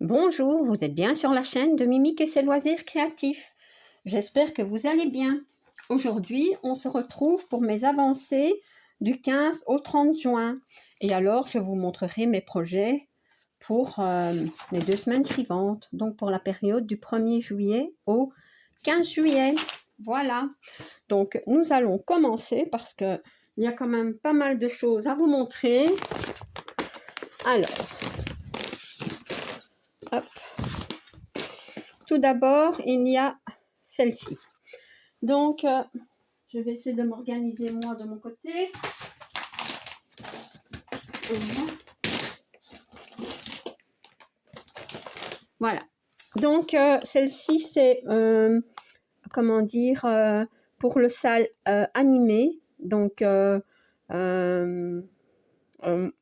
Bonjour, vous êtes bien sur la chaîne de Mimique et ses loisirs créatifs. J'espère que vous allez bien. Aujourd'hui, on se retrouve pour mes avancées du 15 au 30 juin. Et alors, je vous montrerai mes projets pour les 2 semaines suivantes. Donc, pour la période du 1er juillet au 15 juillet. Voilà. Donc, nous allons commencer parce qu'il y a quand même pas mal de choses à vous montrer. Alors, hop. Tout d'abord, il y a celle-ci. Donc, je vais essayer de m'organiser moi de mon côté. Voilà. Donc, celle-ci, c'est, comment dire, pour le salle animé. Donc,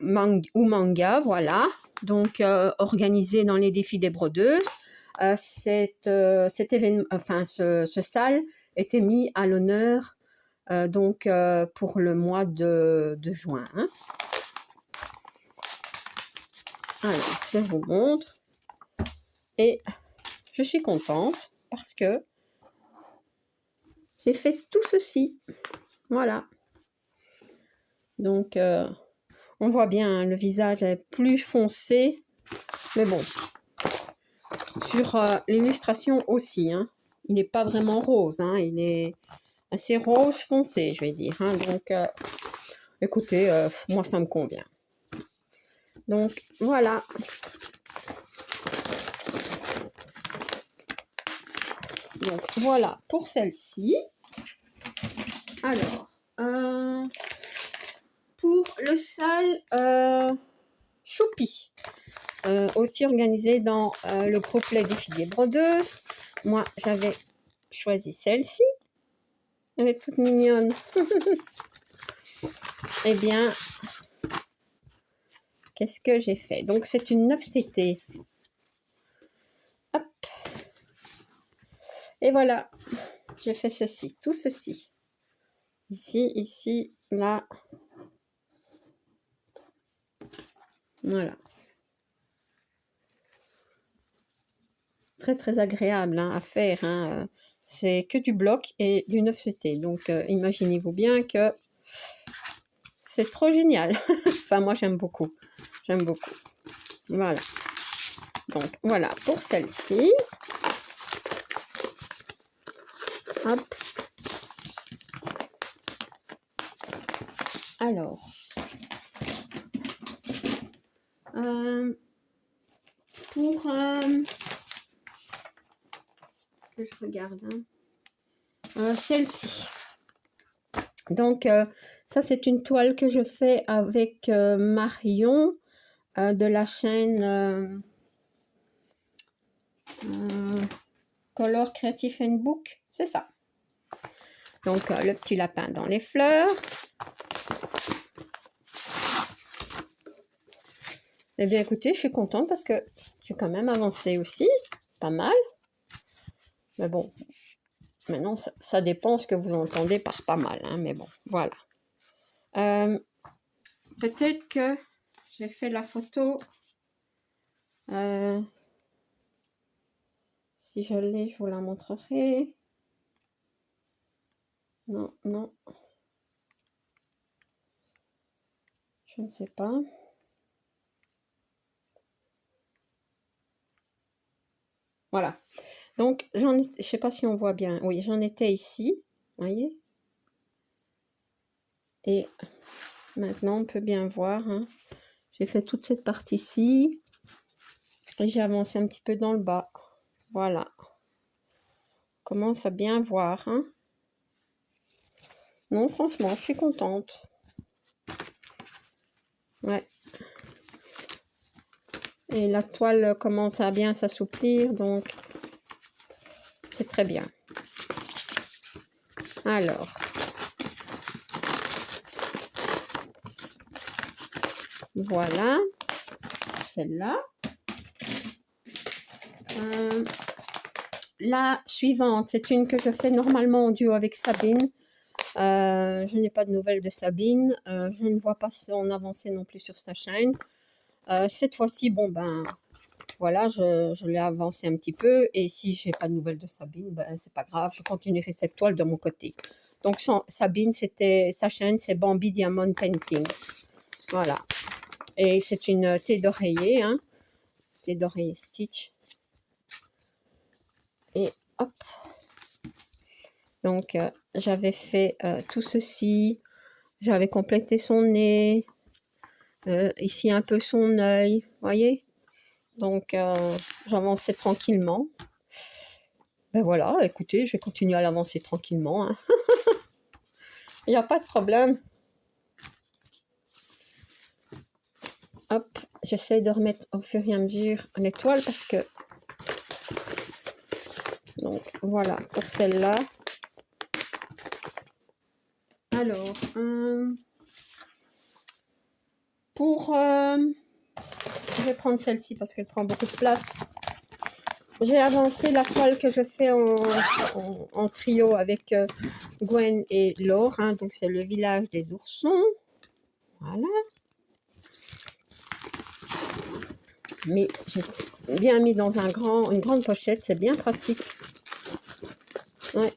manga, voilà. Donc, organisé dans les défis des brodeuses. Cet événement, enfin, ce salle était mis à l'honneur donc pour le mois de juin. Hein. Alors, je vous montre. Et je suis contente parce que j'ai fait tout ceci. Voilà. Donc, on voit bien, hein, le visage est plus foncé. Mais bon, sur l'illustration aussi, hein, il n'est pas vraiment rose. Hein, il est assez rose foncé, je vais dire. Hein, donc, écoutez, moi, ça me convient. Donc, voilà. Donc, voilà pour celle-ci. Alors, pour le salle Choupi, aussi organisé dans le groupe Les Défis des Brodeuses. Moi, j'avais choisi celle-ci. Elle est toute mignonne. Eh bien, qu'est-ce que j'ai fait? Donc, c'est une 9CT. Hop. Et voilà, j'ai fait ceci, tout ceci. Ici, ici, là. Voilà. Très, très agréable hein, à faire. Hein. C'est que du bloc et du 9CT. Donc, imaginez-vous bien que c'est trop génial. Enfin, moi, j'aime beaucoup. J'aime beaucoup. Voilà. Donc, voilà pour celle-ci. Hop. Alors. Pour... que je regarde. Hein. Celle-ci. Donc, ça, c'est une toile que je fais avec Marion de la chaîne Color Creative and Book. C'est ça. Donc, le petit lapin dans les fleurs. Eh bien, écoutez, je suis contente parce que j'ai quand même avancé aussi. Pas mal. Mais bon, maintenant, ça dépend ce que vous entendez par pas mal. Hein, mais bon, voilà. Peut-être que j'ai fait la photo. Si je l'ai, je vous la montrerai. Non, non. Je ne sais pas. Voilà. Donc, je ne sais pas si on voit bien. Oui, j'en étais ici. Voyez? Et maintenant, on peut bien voir. Hein. J'ai fait toute cette partie-ci. Et j'ai avancé un petit peu dans le bas. Voilà. On commence à bien voir. Hein. Non, franchement, je suis contente. Ouais. Et la toile commence à bien s'assouplir, donc c'est très bien. Alors. Voilà. Celle-là. La suivante, c'est une que je fais normalement en duo avec Sabine. Je n'ai pas de nouvelles de Sabine. Je ne vois pas son avancée non plus sur sa chaîne. Cette fois-ci, bon ben, voilà, je l'ai avancé un petit peu. Et si j'ai pas de nouvelles de Sabine, ben, c'est pas grave, je continuerai cette toile de mon côté. Donc, Sabine, sa chaîne, c'est Bambi Diamond Painting. Voilà. Et c'est une thé d'oreiller, hein. Thé d'oreiller stitch. Et hop. Donc, j'avais fait tout ceci. J'avais complété son nez. Ici, un peu son œil. Voyez? Donc, j'avançais tranquillement. Ben voilà, écoutez, je vais continuer à l'avancer tranquillement. Hein. Il n'y a pas de problème. Hop, j'essaie de remettre au fur et à mesure les toiles parce que... Donc, voilà, pour celle-là. Alors, pour... je vais prendre celle-ci parce qu'elle prend beaucoup de place. J'ai avancé la toile que je fais en trio avec Gwen et Laure. Hein, donc, c'est le village des oursons. Voilà. Mais j'ai bien mis dans une grande pochette. C'est bien pratique. Ouais.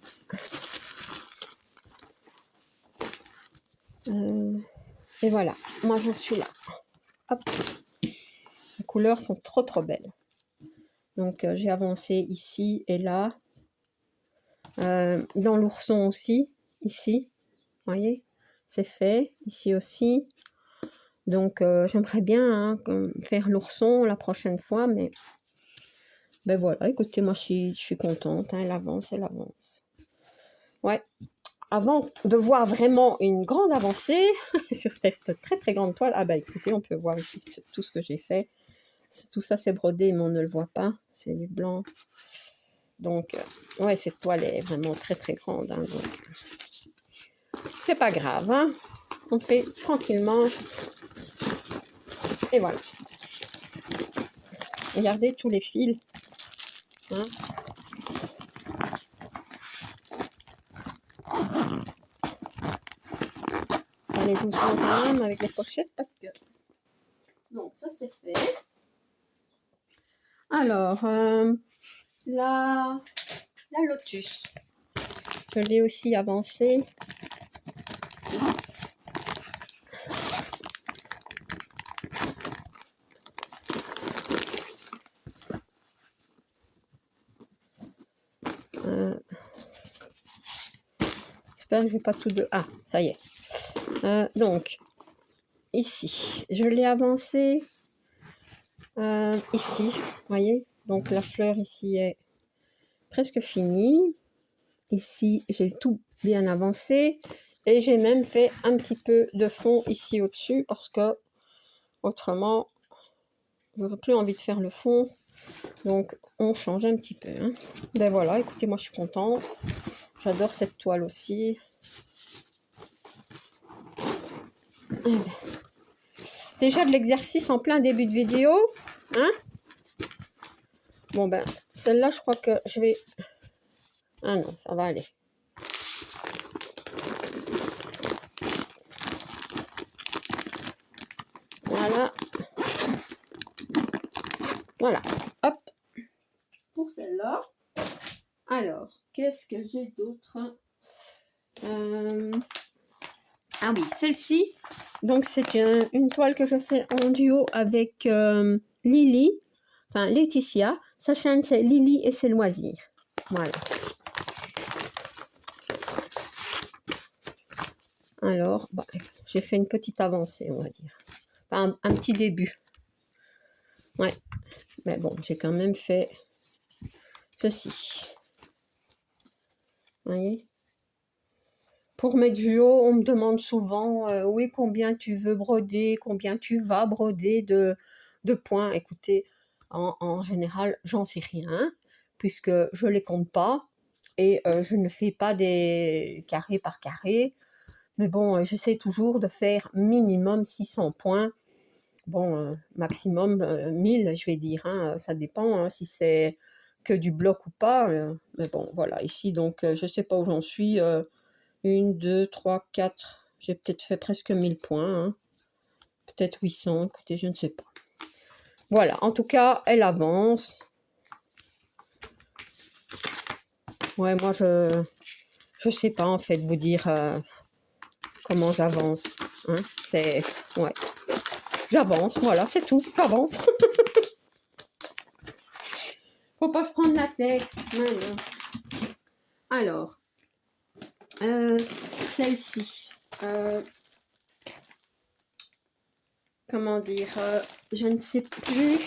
Et voilà. Moi, j'en suis là. Hop. Les couleurs sont trop belles. Donc, j'ai avancé ici et là. Dans l'ourson aussi. Ici. Vous voyez, c'est fait. Ici aussi. Donc, j'aimerais bien hein, faire l'ourson la prochaine fois, mais ben voilà, écoutez, moi, je suis contente. Hein, elle avance. Ouais. Avant de voir vraiment une grande avancée sur cette très grande toile, ah ben écoutez, on peut voir ici tout ce que j'ai fait. Tout ça, c'est brodé, mais on ne le voit pas. C'est du blanc. Donc, ouais, cette toile est vraiment très grande. Hein, donc, c'est pas grave. Hein, on fait tranquillement. Et voilà. Regardez tous les fils. Hein. Allez doucement quand même avec les pochettes parce que... Donc, ça, c'est fait. Alors, la lotus. Je l'ai aussi avancée. J'espère que je vais pas tout de... Ah, ça y est. Donc, ici, je l'ai avancée ici, vous voyez. Donc, la fleur ici est presque finie. Ici, j'ai tout bien avancé. Et j'ai même fait un petit peu de fond ici au-dessus parce que autrement, j'aurais plus envie de faire le fond. Donc, on change un petit peu. Hein. Ben voilà, écoutez, moi, je suis contente. J'adore cette toile aussi. Déjà de l'exercice en plein début de vidéo. Hein? Bon, ben, celle-là, je crois que je vais... Ah non, ça va aller. Voilà. Voilà. Hop. Pour celle-là. Alors, qu'est-ce que j'ai d'autre? Ah oui, celle-ci. Donc, c'est une toile que je fais en duo avec Lily. Enfin, Laetitia. Sa chaîne, c'est Lily et ses loisirs. Voilà. Alors, bah, j'ai fait une petite avancée, on va dire. Enfin, un petit début. Ouais. Mais bon, j'ai quand même fait ceci. Vous voyez? Pour mes duos, on me demande souvent oui, combien tu veux broder, combien tu vas broder de points. Écoutez, en général, j'en sais rien, puisque je ne les compte pas et je ne fais pas des carrés par carré. Mais bon, j'essaie toujours de faire minimum 600 points. Bon, maximum 1000, je vais dire. Hein, ça dépend hein, si c'est que du bloc ou pas. Mais bon, voilà. Ici, donc, je ne sais pas où j'en suis. 1, 2, 3, 4. J'ai peut-être fait presque 1000 points. Hein. Peut-être 800. Écoutez, je ne sais pas. Voilà, en tout cas, elle avance. Ouais, moi, je sais pas, en fait, vous dire comment j'avance. Hein, c'est... Ouais. J'avance, voilà, c'est tout. J'avance. Faut pas se prendre la tête. Ouais, non. Alors, celle-ci. Comment dire, je ne sais plus.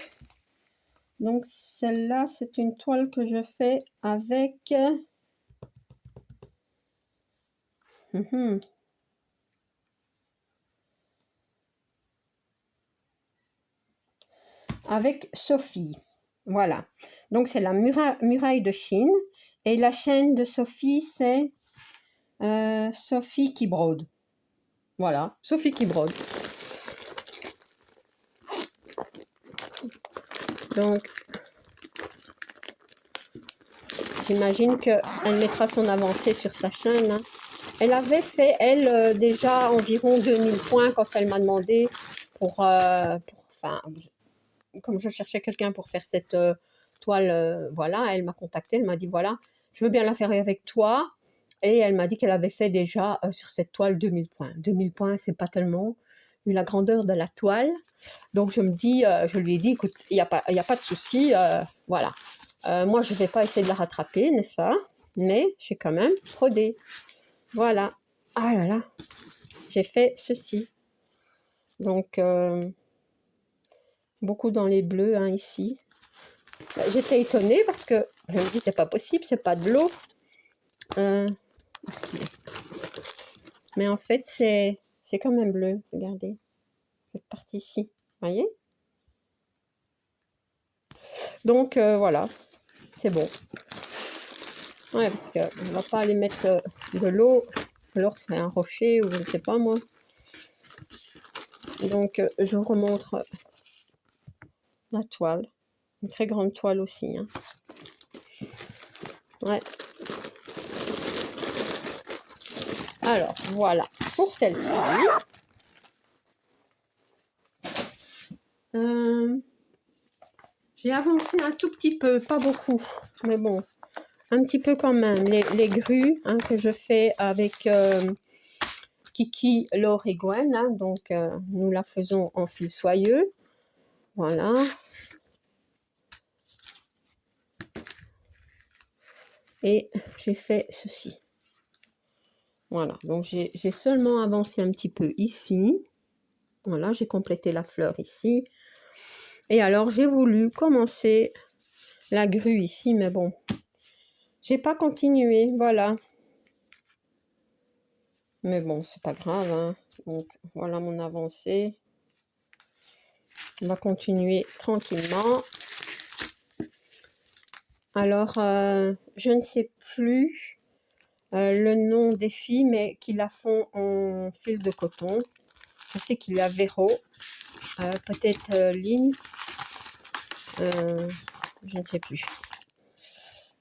Donc celle-là, c'est une toile que je fais avec avec Sophie. Voilà. Donc c'est la muraille de Chine et la chaîne de Sophie, c'est Sophie qui brode. Voilà, Sophie qui brode. Donc j'imagine qu'elle mettra son avancée sur sa chaîne. Hein. Elle avait fait, elle, déjà environ 2000 points quand elle m'a demandé enfin, comme je cherchais quelqu'un pour faire cette toile, voilà, elle m'a contacté, elle m'a dit, voilà, je veux bien la faire avec toi. Et elle m'a dit qu'elle avait fait déjà sur cette toile 2000 points. 2000 points, c'est pas tellement vu la grandeur de la toile. Donc je me dis, je lui ai dit, écoute, il n'y a pas de souci, voilà. Moi, je ne vais pas essayer de la rattraper, n'est-ce pas? Mais j'ai quand même brodé. Voilà. Ah là là, j'ai fait ceci. Donc, beaucoup dans les bleus, hein, ici. J'étais étonnée parce que je me dis, c'est pas possible, c'est pas de l'eau. Où est-ce qu'il est? Mais en fait, c'est quand même bleu. Regardez, cette partie ici. Vous voyez? Donc, voilà, c'est bon. Ouais, parce qu'on ne va pas aller mettre de l'eau, alors que c'est un rocher ou je ne sais pas moi. Donc, je vous remontre la toile. Une très grande toile aussi. Hein. Ouais. Alors, voilà, pour celle-ci. J'ai avancé un tout petit peu, pas beaucoup, mais bon, un petit peu quand même. Les grues hein, que je fais avec Kiki, Laure et Gwen, hein, donc nous la faisons en fil soyeux. Voilà. Et j'ai fait ceci. Voilà, donc j'ai seulement avancé un petit peu ici. Voilà, j'ai complété la fleur ici. Et alors, j'ai voulu commencer la grue ici, mais bon, j'ai pas continué, voilà. Mais bon, c'est pas grave, hein. Donc, voilà mon avancée. On va continuer tranquillement. Alors, je ne sais plus le nom des filles, mais qui la font en fil de coton. Je sais qu'il y a Véro, peut-être Lynn, je ne sais plus.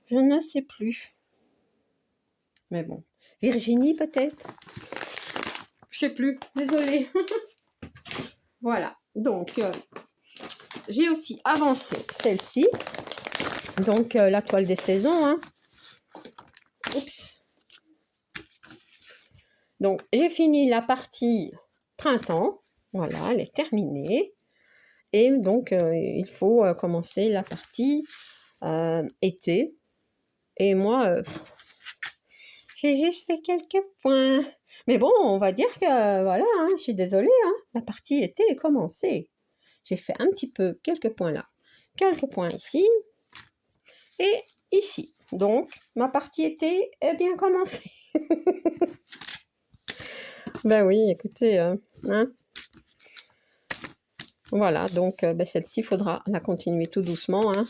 Je ne sais plus. Mais bon, Virginie peut-être. Je sais plus, désolée. Voilà, donc j'ai aussi avancé celle-ci. Donc la toile des saisons. Hein. Oups. Donc j'ai fini la partie printemps. Voilà, elle est terminée. Et donc il faut commencer la partie été. Et moi, j'ai juste fait quelques points. Mais bon, on va dire que voilà, hein, je suis désolée, hein, la partie été est commencée. J'ai fait un petit peu quelques points là, quelques points ici et ici. Donc, ma partie été est bien commencée. Ben oui, écoutez, hein. Voilà, donc ben celle-ci, il faudra la continuer tout doucement. Hein.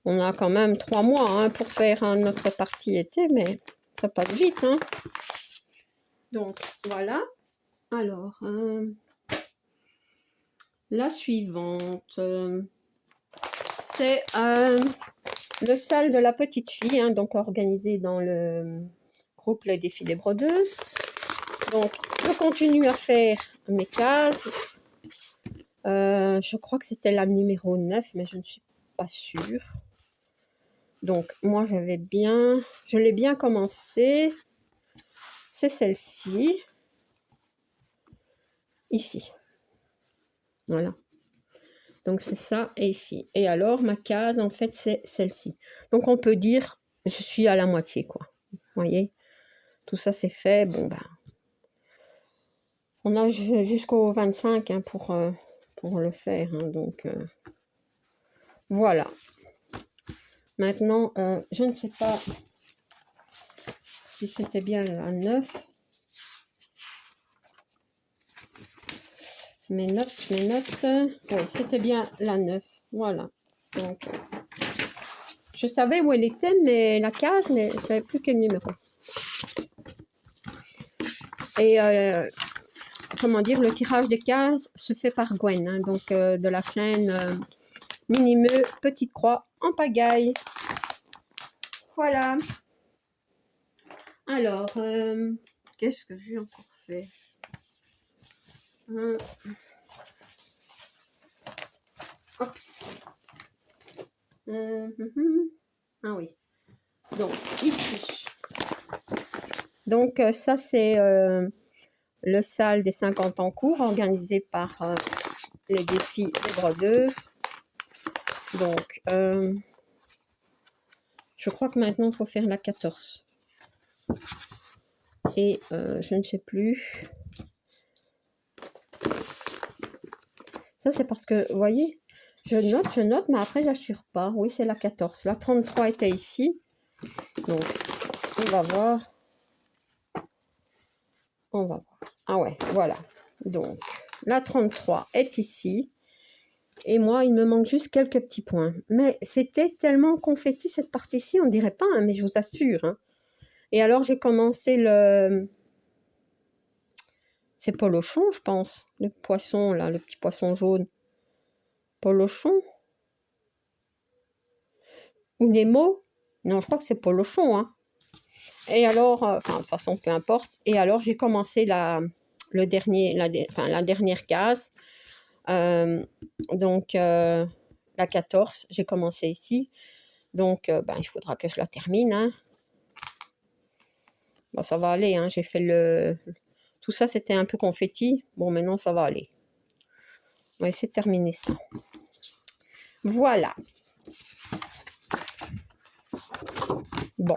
On a quand même 3 mois hein, pour faire notre partie été, mais ça passe vite. Hein. Donc, voilà. Alors, la suivante, c'est le salle de la petite fille, hein, donc organisé dans le groupe Les Défis des Brodeuses. Donc, je continue à faire mes cases. Je crois que c'était la numéro 9, mais je ne suis pas sûre. Donc, moi, je l'ai bien commencé. C'est celle-ci. Ici. Voilà. Donc, c'est ça et ici. Et alors, ma case, en fait, c'est celle-ci. Donc, on peut dire, je suis à la moitié, quoi. Vous voyez? Tout ça, c'est fait. Bon, ben, on a jusqu'au 25 hein, pour le faire. Hein, donc, voilà. Maintenant, je ne sais pas si c'était bien la 9. Mes notes. Oui, c'était bien la 9. Voilà. Donc, je savais où elle était, mais la case, mais je ne savais plus quel numéro. Et comment dire, le tirage des cases se fait par Gwen, hein, donc de la chaîne Minimeux Petite Croix en pagaille. Voilà. Alors, qu'est-ce que j'ai encore fait? Oups. Ah oui. Donc, ici. Donc, ça, c'est le salle des 50 en cours organisé par les défis des brodeuses. Donc, je crois que maintenant, il faut faire la 14. Et je ne sais plus. Ça, c'est parce que, vous voyez, je note, mais après, j'assure pas. Oui, c'est la 14. La 33 était ici. Donc, on va voir. On va voir. Ah ouais, voilà. Donc, la 33 est ici. Et moi, il me manque juste quelques petits points. Mais c'était tellement confetti cette partie-ci, on dirait pas, hein, mais je vous assure. Hein. Et alors, j'ai commencé le... C'est polochon, je pense. Le poisson, là, le petit poisson jaune. Polochon. Ou Nemo. Non, je crois que c'est polochon. Hein. Et alors, enfin, de toute façon, peu importe. Et alors, j'ai commencé la dernière case. Donc, la 14, j'ai commencé ici. Donc, ben, il faudra que je la termine. Hein. Bon, ça va aller. Hein. J'ai fait le... Tout ça, c'était un peu confetti. Bon, maintenant, ça va aller. On va essayer de terminer ça. Voilà. Bon.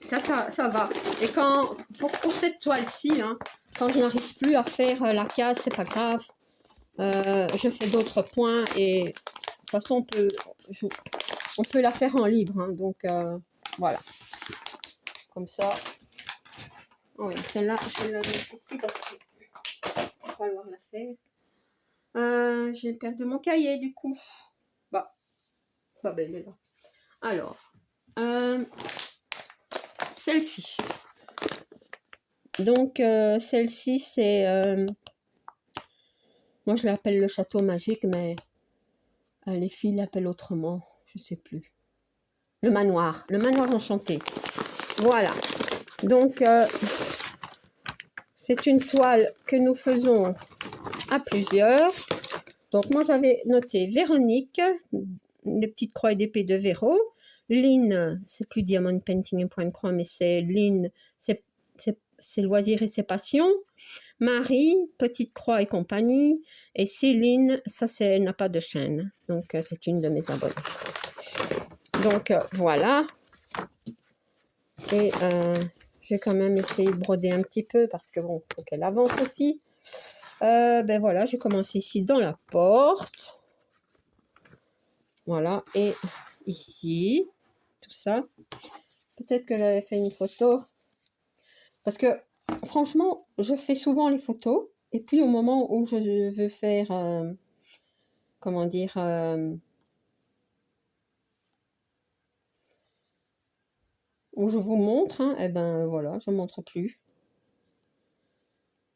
Ça va. Et quand, pour cette toile-ci, hein, quand je n'arrive plus à faire la case, c'est pas grave. Je fais d'autres points et de toute façon, on peut la faire en libre. Hein, donc, voilà. Comme ça. Oui, celle-là, je vais la mettre ici parce qu'il va falloir la faire. J'ai perdu mon cahier, du coup. Bah, ben, elle est là. Alors, celle-ci. Donc, celle-ci, c'est... moi, je l'appelle le château magique, mais les filles l'appellent autrement. Je ne sais plus. Le manoir enchanté. Voilà. Donc, c'est une toile que nous faisons à plusieurs. Donc, moi, j'avais noté Véronique, les petites croix et d'épée de Véro. Lynn, c'est plus Diamond Painting et Point de Croix, mais c'est Lynn, c'est loisirs et ses passions. Marie, Petite Croix et compagnie. Et Céline, ça, elle n'a pas de chaîne. Donc, c'est une de mes abonnées. Donc, voilà. Et j'ai quand même essayé de broder un petit peu parce que, bon, il faut qu'elle avance aussi. Ben voilà, j'ai commencé ici dans la porte. Voilà. Et ici, tout ça. Peut-être que j'avais fait une photo. Parce que, franchement, je fais souvent les photos. Et puis, au moment où je veux faire... comment dire... où je vous montre, hein, et ben voilà, je ne montre plus.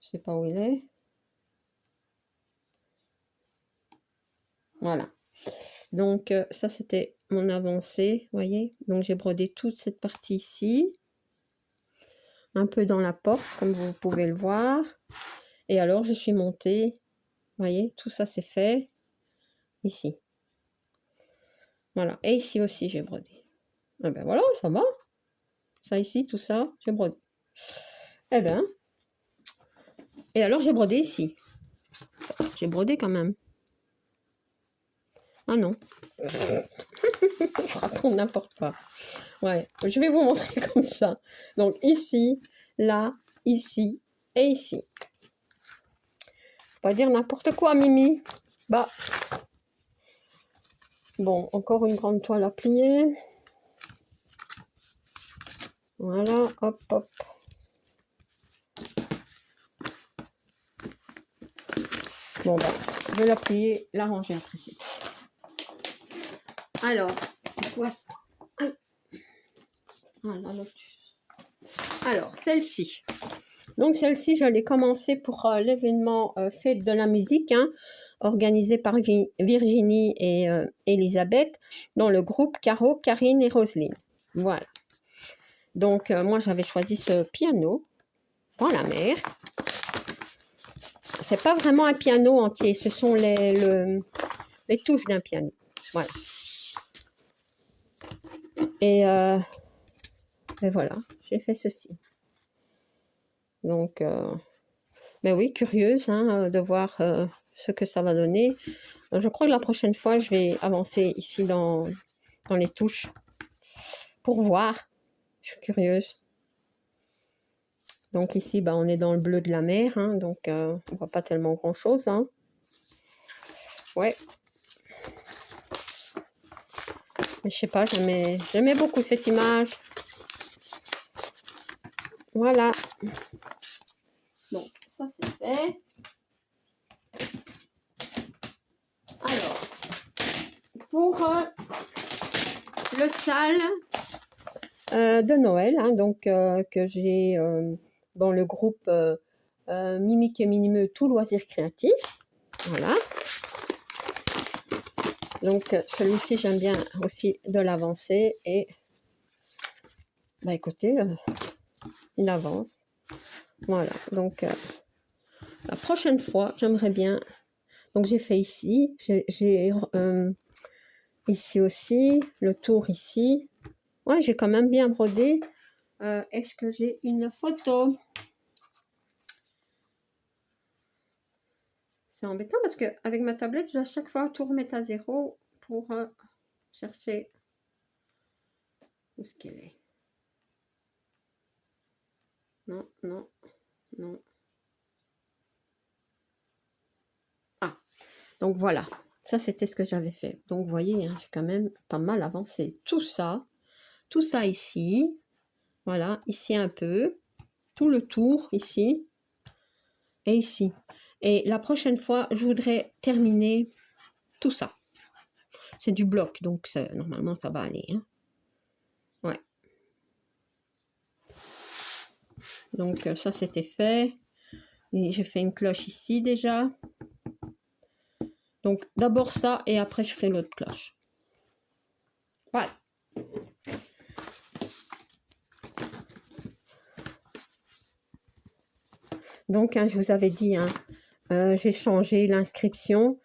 Je sais pas où il est. Voilà. Donc, ça, c'était mon avancée, vous voyez. Donc, j'ai brodé toute cette partie ici, un peu dans la porte, comme vous pouvez le voir. Et alors, je suis montée, vous voyez, tout ça, c'est fait ici. Voilà. Et ici aussi, j'ai brodé. Ah ben voilà, ça va. Ça ici, tout ça, j'ai brodé. Eh ben. Et alors, j'ai brodé ici. J'ai brodé quand même. Ah non. Je raconte n'importe quoi. Ouais, je vais vous montrer comme ça. Donc ici, là, ici et ici. Pas dire n'importe quoi, Mimi. Bah. Bon, encore une grande toile à plier. Voilà, hop, hop. Bon, bah, je vais la plier, la ranger après. Alors, c'est quoi ça? Voilà, alors, celle-ci. Donc, celle-ci, j'allais commencer pour l'événement Fête de la musique, hein, organisé par Virginie et Elisabeth, dans le groupe Caro, Karine et Roselyne. Voilà. Donc, moi, j'avais choisi ce piano dans la mer. C'est pas vraiment un piano entier, ce sont les touches d'un piano. Voilà. Et voilà, j'ai fait ceci. Donc, ben oui, curieuse hein, de voir ce que ça va donner. Je crois que la prochaine fois, je vais avancer ici dans les touches pour voir. Je suis curieuse. Donc ici, ben, on est dans le bleu de la mer, hein, donc on ne voit pas tellement grand-chose. Hein. Ouais. Mais je sais pas, j'aimais beaucoup cette image. Voilà. Donc, ça c'est fait. Alors, pour le sale de Noël, hein, donc que j'ai dans le groupe Mimique et Minimeux, tout loisir créatif. Voilà. Donc, celui-ci, j'aime bien aussi de l'avancer et bah écoutez, il avance. Voilà, donc la prochaine fois, j'aimerais bien. Donc, j'ai fait ici, j'ai ici aussi, le tour ici. Ouais, j'ai quand même bien brodé. Est-ce que j'ai une photo? C'est embêtant parce que avec ma tablette, je dois à chaque fois tout remettre à zéro pour chercher où est-ce qu'elle est. Non, non, non. Ah, donc voilà. Ça, c'était ce que j'avais fait. Donc, vous voyez, hein, j'ai quand même pas mal avancé. Tout ça ici. Voilà, ici un peu. Tout le tour ici. Et ici. Et la prochaine fois, je voudrais terminer tout ça. C'est du bloc, donc normalement, ça va aller. Hein. Ouais. Donc, ça, c'était fait. J'ai fait une cloche ici déjà. Donc, d'abord ça, et après, je ferai l'autre cloche. Voilà. Donc, hein, je vous avais dit, hein, j'ai changé l'inscription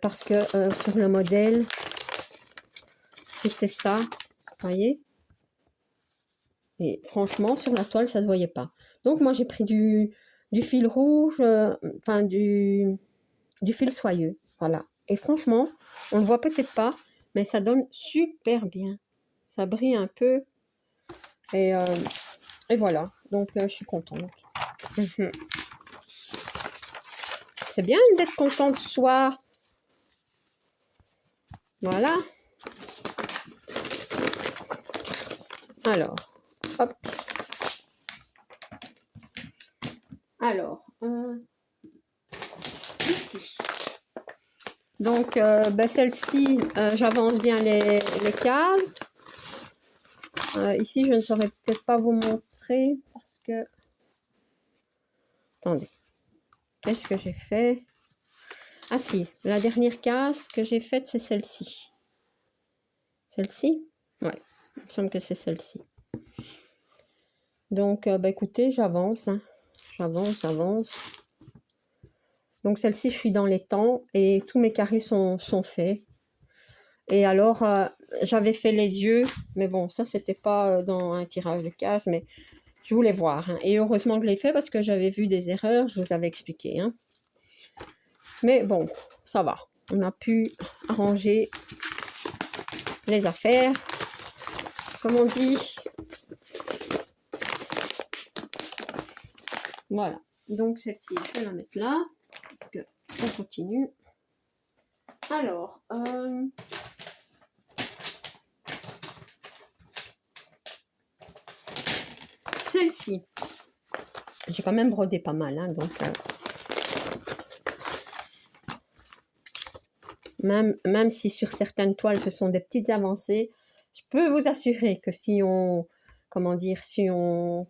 parce que sur le modèle, c'était ça, vous voyez. Et franchement, sur la toile, ça ne se voyait pas. Donc, moi, j'ai pris du fil rouge, enfin, du fil soyeux, voilà. Et franchement, on ne le voit peut-être pas, mais ça donne super bien. Ça brille un peu. Et voilà, donc je suis contente. C'est bien d'être contente ce soir. Voilà. Alors, hop. Alors, ici. Donc, ben, celle-ci, j'avance bien les cases. Ici, je ne saurais peut-être pas vous montrer parce que... Attendez. Qu'est-ce que j'ai fait? Ah si, la dernière case que j'ai faite, c'est celle-ci. Celle-ci? Ouais, il me semble que c'est celle-ci. Donc, bah, écoutez, j'avance, hein. J'avance. Donc, celle-ci, je suis dans les temps et tous mes carrés sont faits. Et alors, j'avais fait les yeux, mais bon, ça, c'était pas dans un tirage de case, mais je voulais voir, hein. Et heureusement que je l'ai fait parce que j'avais vu des erreurs, je vous avais expliqué, hein. Mais bon, ça va. On a pu arranger les affaires, comme on dit. Voilà. Donc, celle-ci, je vais la mettre là, parce que on continue. Alors, celle-ci, j'ai quand même brodé pas mal, hein, donc même si sur certaines toiles ce sont des petites avancées, je peux vous assurer que si on, comment dire, si on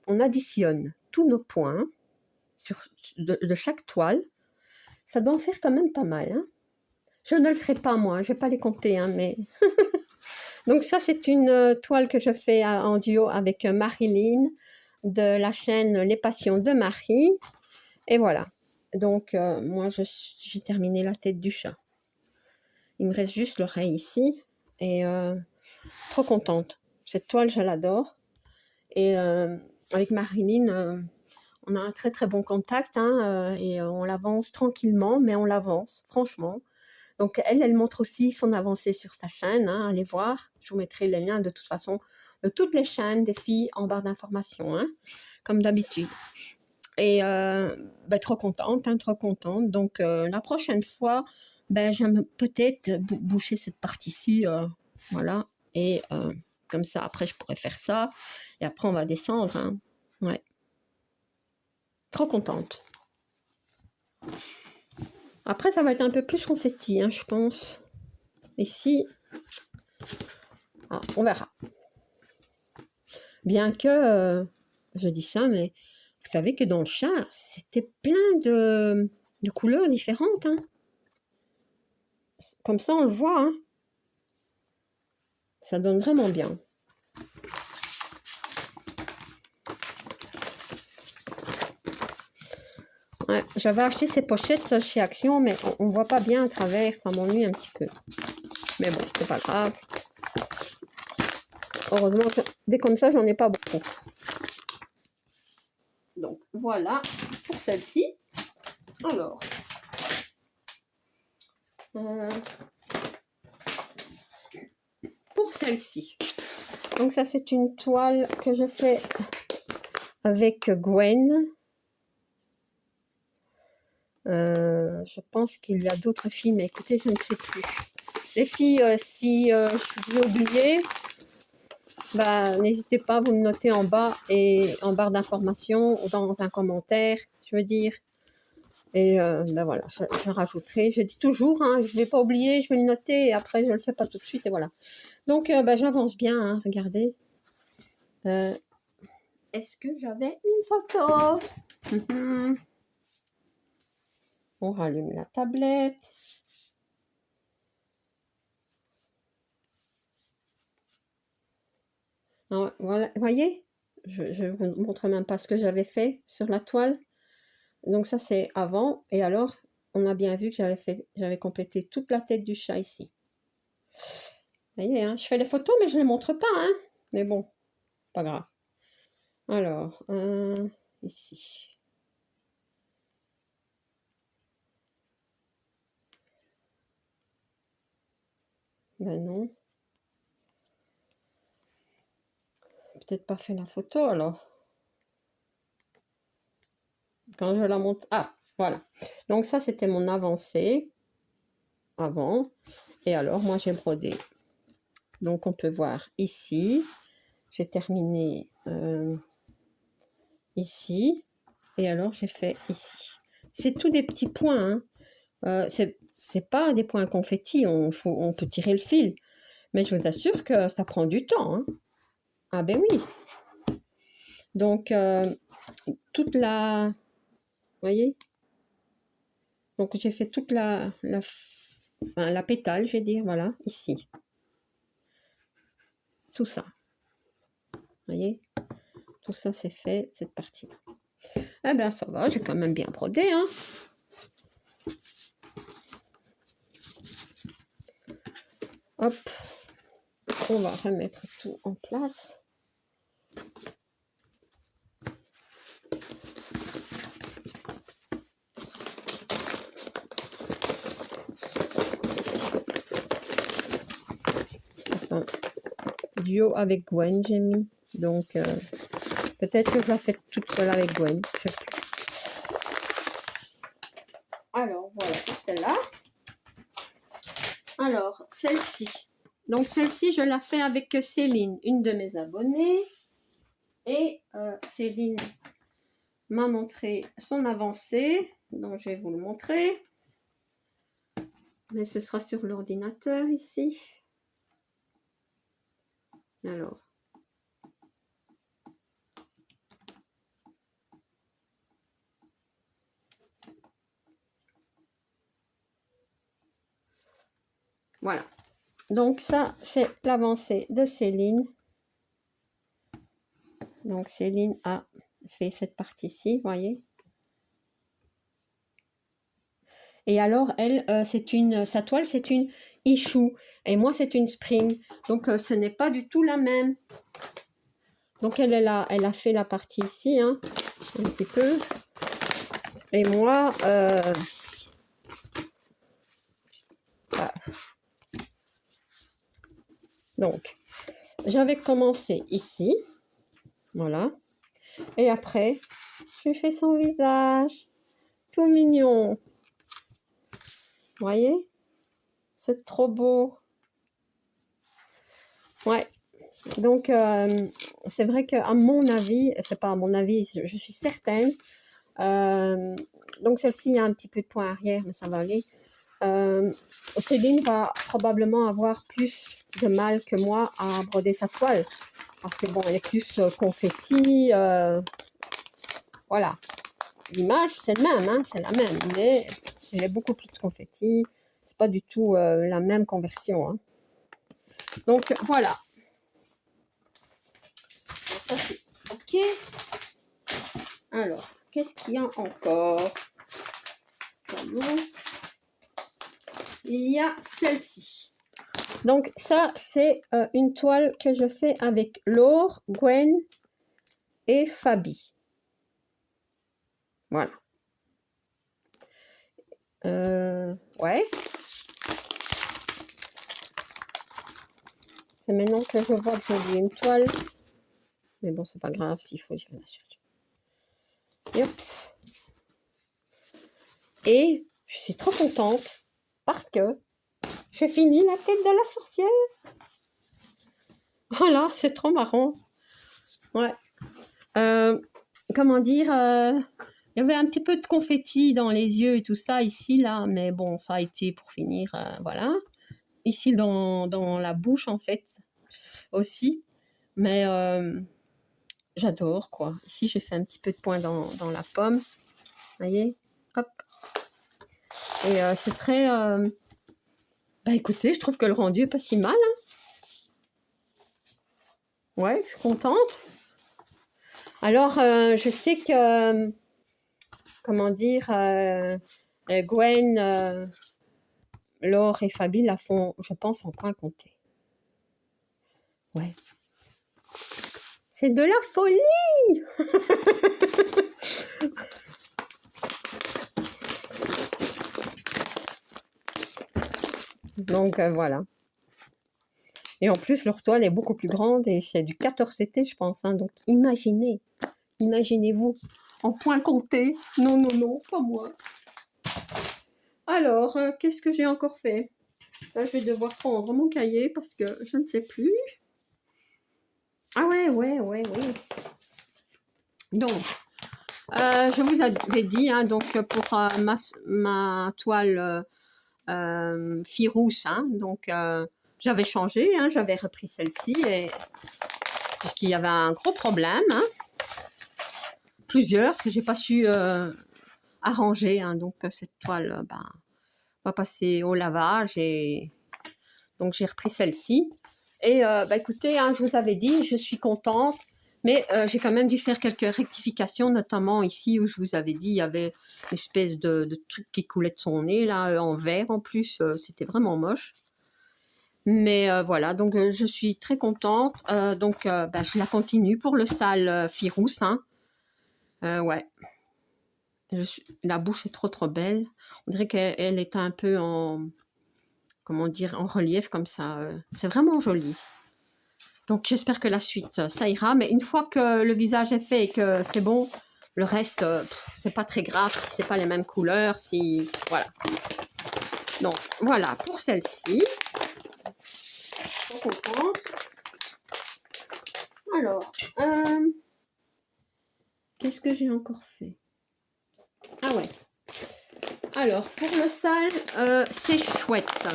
additionne tous nos points de chaque toile, ça doit en faire quand même pas mal, hein. Je ne le ferai pas moi, je vais pas les compter, hein, mais donc ça c'est une toile que je fais en duo avec Marilyn de la chaîne Les Passions de Marie. Et voilà. Donc moi j'ai terminé la tête du chat. Il me reste juste l'oreille ici et trop contente. Cette toile je l'adore. Et avec Marilyn, on a un très très bon contact, hein, et on l'avance tranquillement, mais on l'avance, franchement. Donc elle montre aussi son avancée sur sa chaîne, hein, allez voir. Je vous mettrai les liens de toute façon de toutes les chaînes des filles en barre d'informations, hein, comme d'habitude. Et ben, trop contente, hein, trop contente. Donc la prochaine fois, ben, j'aime peut-être boucher cette partie-ci, voilà. Et comme ça, après, je pourrais faire ça. Et après, on va descendre, hein. Ouais. Trop contente. Après, ça va être un peu plus confetti, hein, je pense. Ici, on verra. Bien que, je dis ça, mais vous savez que dans le chat, c'était plein de couleurs différentes, hein. Comme ça, on le voit, hein. Ça donne vraiment bien. Ouais, j'avais acheté ces pochettes chez Action, mais on ne voit pas bien à travers, ça m'ennuie un petit peu. Mais bon, c'est pas grave. Heureusement que des comme ça, j'en ai pas beaucoup. Donc voilà pour celle-ci. Alors, pour celle-ci. Donc ça, c'est une toile que je fais avec Gwen. Je pense qu'il y a d'autres filles, mais écoutez, je ne sais plus. Les filles, si je vous ai oublié, bah, n'hésitez pas, vous me notez en bas et en barre d'informations ou dans un commentaire, je veux dire. Et ben voilà, je rajouterai. Je dis toujours, hein, je ne vais pas oublier, je vais le noter et après je ne le fais pas tout de suite et voilà. Donc ben, j'avance bien, hein, regardez. Est-ce que j'avais une photo? On rallume la tablette. Alors, voilà, voyez, je vous montre même pas ce que j'avais fait sur la toile. Donc ça c'est avant et alors on a bien vu que j'avais complété toute la tête du chat ici. Vous voyez, hein, je fais les photos mais je les montre pas, hein. Mais bon, pas grave. Alors ici. Ben non. Peut-être pas fait la photo alors. Quand je la monte, ah voilà. Donc ça c'était mon avancée avant et alors moi j'ai brodé. Donc on peut voir ici, j'ai terminé ici et alors j'ai fait ici. C'est tout des petits points, hein. C'est pas des points confettis, on peut tirer le fil, mais je vous assure que ça prend du temps, hein. Ah ben oui. Donc toute la, vous voyez, donc j'ai fait toute la pétale, je vais dire, voilà, ici. tout ça. Vous voyez, tout ça c'est fait, cette partie-là. Eh bien, ça va, j'ai quand même bien brodé, hein. Hop, on va remettre tout en place. Enfin, duo avec Gwen, j'ai mis. Donc, peut-être que je la fais toute seule avec Gwen. Je sais plus. Alors, voilà pour celle-là. Alors, celle-ci. Donc, celle-ci, je la fais avec Céline, une de mes abonnées. Et Céline m'a montré son avancée. Donc, je vais vous le montrer. Mais ce sera sur l'ordinateur ici. Alors. Voilà. Donc ça, c'est l'avancée de Céline. Donc Céline a fait cette partie-ci, vous voyez. Et alors, elle, sa toile, c'est une Issue. Et moi, c'est une Spring. Donc, ce n'est pas du tout la même. Donc, elle a fait la partie ici, hein, un petit peu. Et moi, voilà. Donc, j'avais commencé ici. Voilà. Et après, je fais son visage. Tout mignon. Vous voyez? C'est trop beau. Ouais. Donc, c'est vrai qu'à mon avis, c'est pas à mon avis, je suis certaine. Donc, celle-ci, il y a un petit peu de point arrière, mais ça va aller. Céline va probablement avoir plus de mal que moi à broder sa toile. Parce que, bon, elle est plus confetti. Voilà. L'image, c'est le même, hein, c'est la même. Mais elle est beaucoup plus confetti. C'est pas du tout la même conversion. Hein. Donc, voilà. Donc, ça, c'est OK. Alors, qu'est-ce qu'il y a encore? Il y a celle-ci. Donc, ça, c'est une toile que je fais avec Laure, Gwen et Fabi. Voilà. Ouais. C'est maintenant que je vois que j'ai une toile. Mais bon, c'est pas grave s'il faut que je la cherche. Oups. Et je suis trop contente parce que j'ai fini la tête de la sorcière. Voilà, c'est trop marrant. Ouais. Comment dire, il y avait un petit peu de confetti dans les yeux et tout ça ici, là, mais bon, ça a été pour finir, voilà. Ici, dans la bouche, en fait, aussi. Mais j'adore, quoi. Ici, j'ai fait un petit peu de point dans la pomme. Vous voyez? Hop. Et c'est très... Bah, écoutez, je trouve que le rendu est pas si mal. Hein. Ouais, je suis contente. Alors, je sais que... comment dire... Gwen... Laure et Fabi la font, je pense, en point compté. Ouais. C'est de la folie. Donc, voilà. Et en plus, leur toile est beaucoup plus grande et c'est du 14 CT, je pense. Hein. Donc, imaginez-vous, en point compté. Non, non, non, pas moi. Alors, qu'est-ce que j'ai encore fait? Là, je vais devoir prendre mon cahier parce que je ne sais plus. Ah ouais. Donc, je vous avais dit, hein, donc pour ma toile fille rousse, hein, donc j'avais changé, hein, j'avais repris celle-ci parce qu'il y avait un gros problème, hein, plusieurs que j'ai pas su arranger, hein, donc cette toile va passer au lavage et donc j'ai repris celle-ci Et bah, écoutez, hein, je vous avais dit, je suis contente. Mais j'ai quand même dû faire quelques rectifications, notamment ici où je vous avais dit, il y avait une espèce de truc qui coulait de son nez, là, en vert en plus. C'était vraiment moche. Mais voilà, donc je suis très contente. Donc bah, je la continue pour le sale Firous. Hein. Ouais, la bouche est trop belle. On dirait qu'elle est un peu en, comment dire, en relief comme ça. C'est vraiment joli. Donc j'espère que la suite, ça ira. Mais une fois que le visage est fait et que c'est bon, le reste, c'est pas très grave si c'est pas les mêmes couleurs. Si voilà. Donc voilà pour celle-ci. Trop contente. Alors, qu'est-ce que j'ai encore fait? Ah ouais. Alors pour le sale, c'est chouette.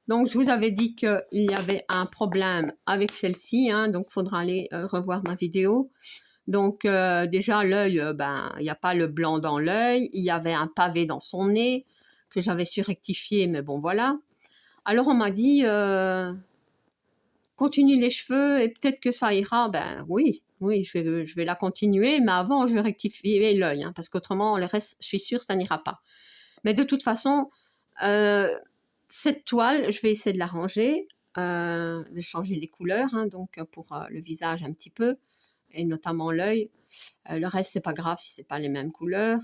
Donc, je vous avais dit qu'il y avait un problème avec celle-ci, hein, donc il faudra aller revoir ma vidéo. Donc, déjà, l'œil, ben, il n'y a pas le blanc dans l'œil, il y avait un pavé dans son nez que j'avais su rectifier, mais bon, voilà. Alors, on m'a dit, continue les cheveux et peut-être que ça ira. Ben oui, je vais la continuer, mais avant, je vais rectifier l'œil, hein, parce qu'autrement, le reste, je suis sûre, ça n'ira pas. Mais de toute façon, cette toile, je vais essayer de la ranger, de changer les couleurs, hein, donc pour le visage un petit peu, et notamment l'œil. Le reste, c'est pas grave si c'est pas les mêmes couleurs.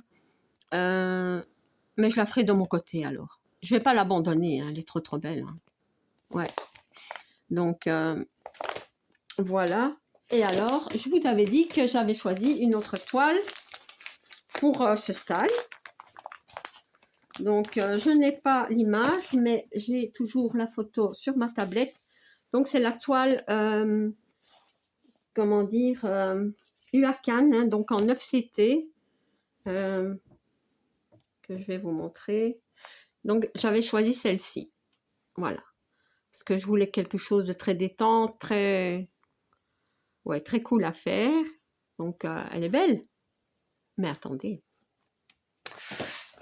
Mais je la ferai de mon côté alors. Je vais pas l'abandonner, hein, elle est trop belle. Hein. Ouais. Donc voilà. Et alors, je vous avais dit que j'avais choisi une autre toile pour ce sale. Donc, je n'ai pas l'image, mais j'ai toujours la photo sur ma tablette. Donc, c'est la toile, comment dire, Huacan, hein, donc en 9CT, que je vais vous montrer. Donc, j'avais choisi celle-ci. Voilà. Parce que je voulais quelque chose de très détente, très, ouais, très cool à faire. Donc, elle est belle. Mais attendez.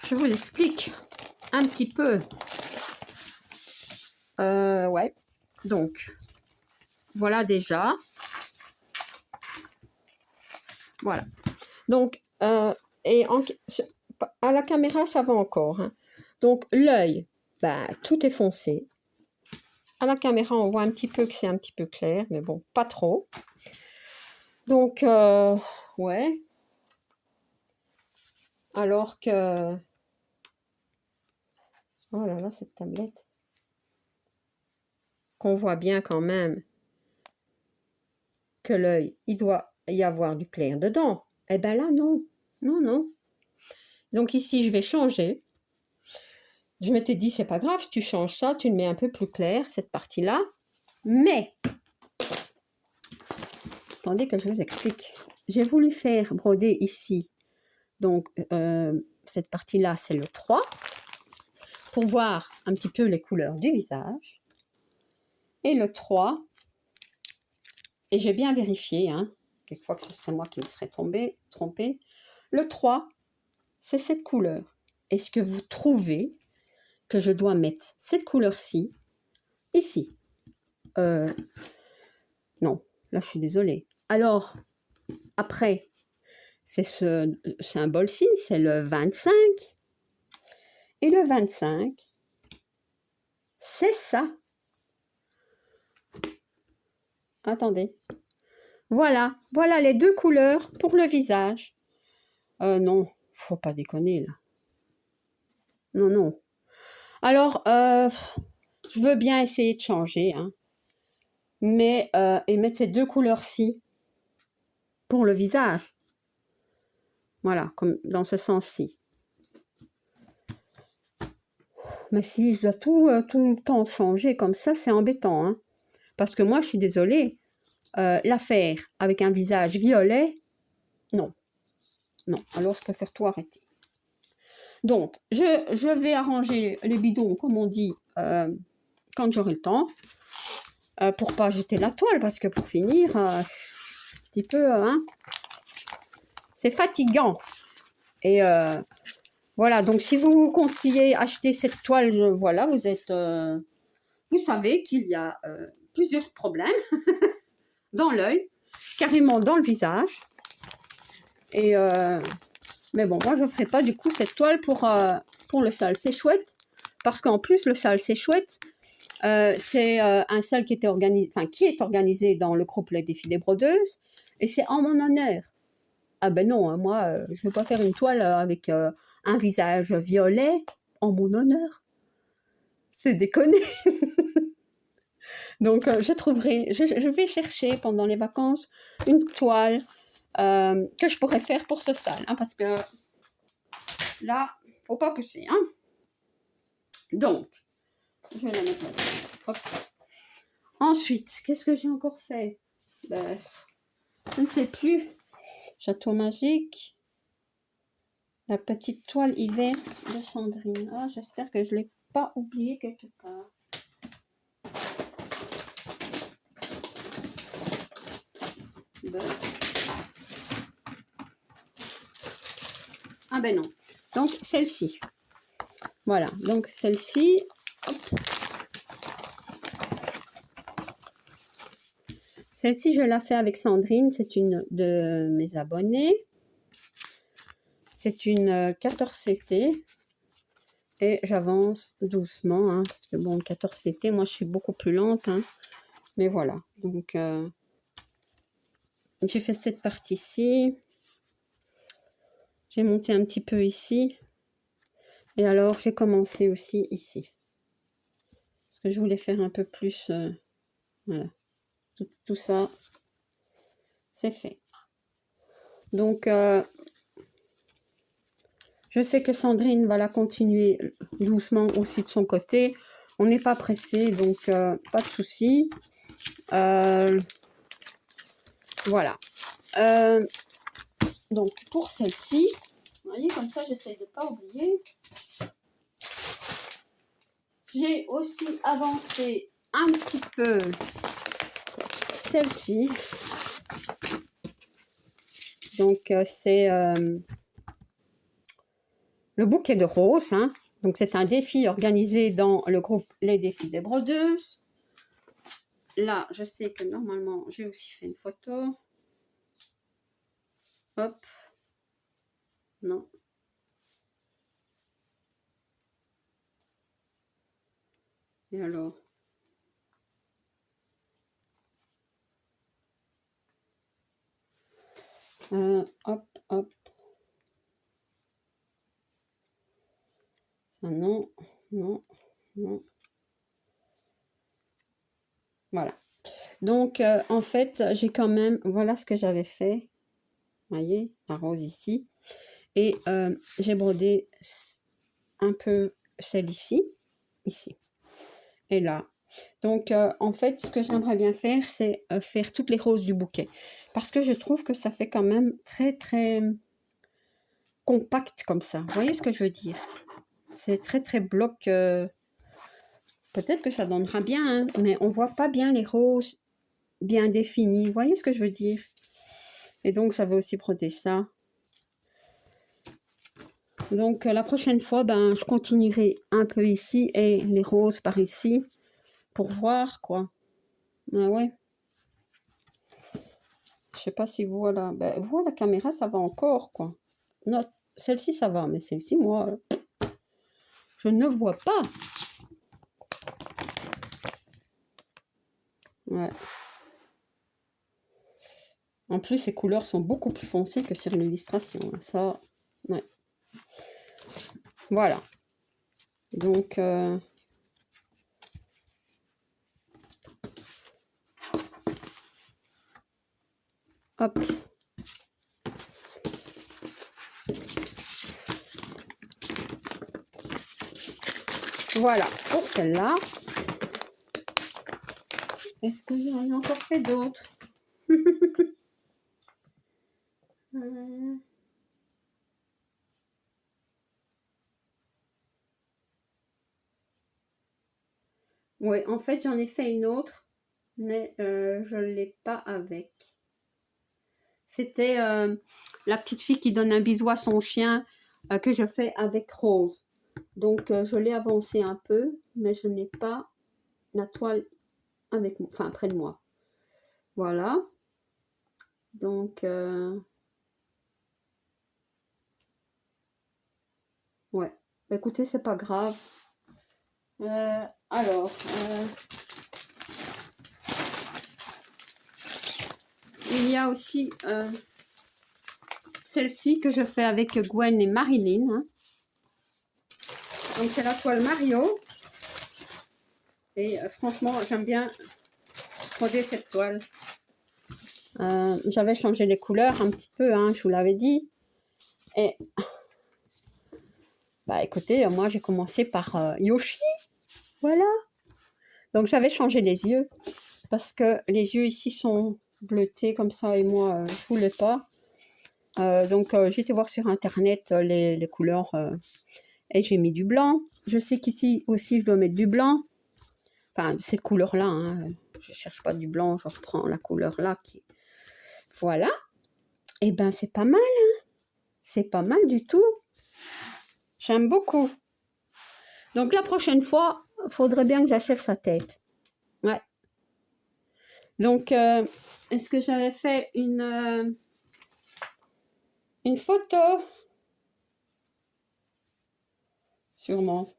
Je vous explique un petit peu. Ouais. Donc, voilà déjà. Voilà. Donc, et à la caméra, ça va encore. Hein. Donc, l'œil, bah, tout est foncé. À la caméra, on voit un petit peu que c'est un petit peu clair, mais bon, pas trop. Donc, ouais. Alors que... Oh là là, cette tablette. Qu'on voit bien quand même que l'œil, il doit y avoir du clair dedans. Eh ben là, non. Non, non. Donc ici, je vais changer. Je m'étais dit, c'est pas grave, si tu changes ça, tu le mets un peu plus clair, cette partie-là. Mais, attendez que je vous explique. J'ai voulu faire broder ici. Donc, cette partie-là, c'est le 3. Pour voir un petit peu les couleurs du visage. Et le 3, et j'ai bien vérifié, hein, quelquefois que ce serait moi qui me serais trompé. Le 3, c'est cette couleur. Est-ce que vous trouvez que je dois mettre cette couleur-ci ici? Non, là je suis désolée. Alors, après, c'est ce symbole-ci, c'est le 25. Et le 25, c'est ça. Attendez. Voilà les deux couleurs pour le visage. Non, faut pas déconner là. Non, non. Alors, je veux bien essayer de changer, hein. Mais, et mettre ces deux couleurs-ci pour le visage. Voilà, comme dans ce sens-ci. Mais si je dois tout le temps changer comme ça, c'est embêtant, hein. Parce que moi, je suis désolée, la faire avec un visage violet, non. Non, alors je préfère tout arrêter. Donc, je vais arranger les bidons, comme on dit, quand j'aurai le temps, pour pas jeter la toile, parce que pour finir, un petit peu, hein, c'est fatigant. Et voilà, donc si vous comptiez acheter cette toile, voilà, vous êtes vous savez qu'il y a plusieurs problèmes dans l'œil, carrément dans le visage. Et mais bon, moi je ne ferai pas du coup cette toile pour le sale. C'est chouette parce qu'en plus le sale c'est chouette. C'est un sale qui est organisé dans le groupe Les Défis des Brodeuses et c'est en mon honneur. Ah ben non, hein, moi je ne vais pas faire une toile avec un visage violet en mon honneur. C'est déconné. Donc je vais chercher pendant les vacances une toile que je pourrais faire pour ce sale, hein, parce que là, faut pas pousser, hein. Donc, je vais la mettre là. Hop. Ensuite, qu'est-ce que j'ai encore fait? Ben, je ne sais plus. Château magique. La petite toile hiver de Sandrine. Ah, j'espère que je ne l'ai pas oublié quelque part. Ben. Ah ben non. Donc, celle-ci. Voilà. Donc, celle-ci. Celle-ci, je la fais avec Sandrine. C'est une de mes abonnés. C'est une 14CT. Et j'avance doucement, hein, parce que bon, 14CT, moi je suis beaucoup plus lente, hein, mais voilà. Donc, j'ai fait cette partie-ci. J'ai monté un petit peu ici. Et alors, j'ai commencé aussi ici. Parce que je voulais faire un peu plus, voilà. Tout ça, c'est fait. Donc, je sais que Sandrine va la continuer doucement aussi de son côté. On n'est pas pressé, donc pas de souci. Voilà. Donc, pour celle-ci, vous voyez, comme ça, j'essaie de ne pas oublier. J'ai aussi avancé un petit peu celle-ci. Donc, c'est le bouquet de roses, hein. Donc, c'est un défi organisé dans le groupe Les Défis des Brodeuses. Là, je sais que normalement, j'ai aussi fait une photo. Hop. Non. Et alors? Hop, hop. Ça, non, non, non. Voilà. Donc, en fait, j'ai quand même... Voilà ce que j'avais fait. Vous voyez, la rose ici. Et j'ai brodé un peu celle ici. Ici. Et là. Donc, en fait, ce que j'aimerais bien faire, c'est faire toutes les roses du bouquet. Parce que je trouve que ça fait quand même très, très compact comme ça. Vous voyez ce que je veux dire? C'est très, très bloc. Peut-être que ça donnera bien, hein, mais on voit pas bien les roses bien définies. Vous voyez ce que je veux dire? Et donc, j'avais aussi brodé ça. Donc, la prochaine fois, ben, je continuerai un peu ici et les roses par ici pour voir, quoi. Ah ouais. Je sais pas si vous, voilà. Ben, vous, la caméra, ça va encore, quoi. Non, celle-ci, ça va, mais celle-ci, moi, je ne vois pas. Ouais. En plus, ces couleurs sont beaucoup plus foncées que sur l'illustration. Ça, ouais. Voilà. Donc, hop. Voilà, pour celle-là. Est-ce que j'en ai encore fait d'autres? Oui, en fait, j'en ai fait une autre, mais je ne l'ai pas avec. C'était la petite fille qui donne un bisou à son chien que je fais avec Rose. Donc, je l'ai avancé un peu, mais je n'ai pas la toile avec moi, enfin près de moi. Voilà. Donc, ouais. Écoutez, c'est pas grave. Alors, il y a aussi celle-ci que je fais avec Gwen et Marilyn. Hein. Donc, c'est la toile Mario. Et franchement, j'aime bien broder cette toile. J'avais changé les couleurs un petit peu, hein, je vous l'avais dit. Et, bah écoutez, moi j'ai commencé par Yoshi. Voilà. Donc, j'avais changé les yeux. Parce que les yeux ici sont bleutés comme ça et moi je voulais pas. Donc j'ai été voir sur internet les couleurs et j'ai mis du blanc. Je sais qu'ici aussi je dois mettre du blanc. Enfin cette couleur là. Hein. Je cherche pas du blanc, je reprends la couleur là qui. Voilà. Et ben c'est pas mal. Hein. C'est pas mal du tout. J'aime beaucoup. Donc la prochaine fois, il faudrait bien que j'achève sa tête. Ouais. Donc, est-ce que j'avais fait une photo? Sûrement.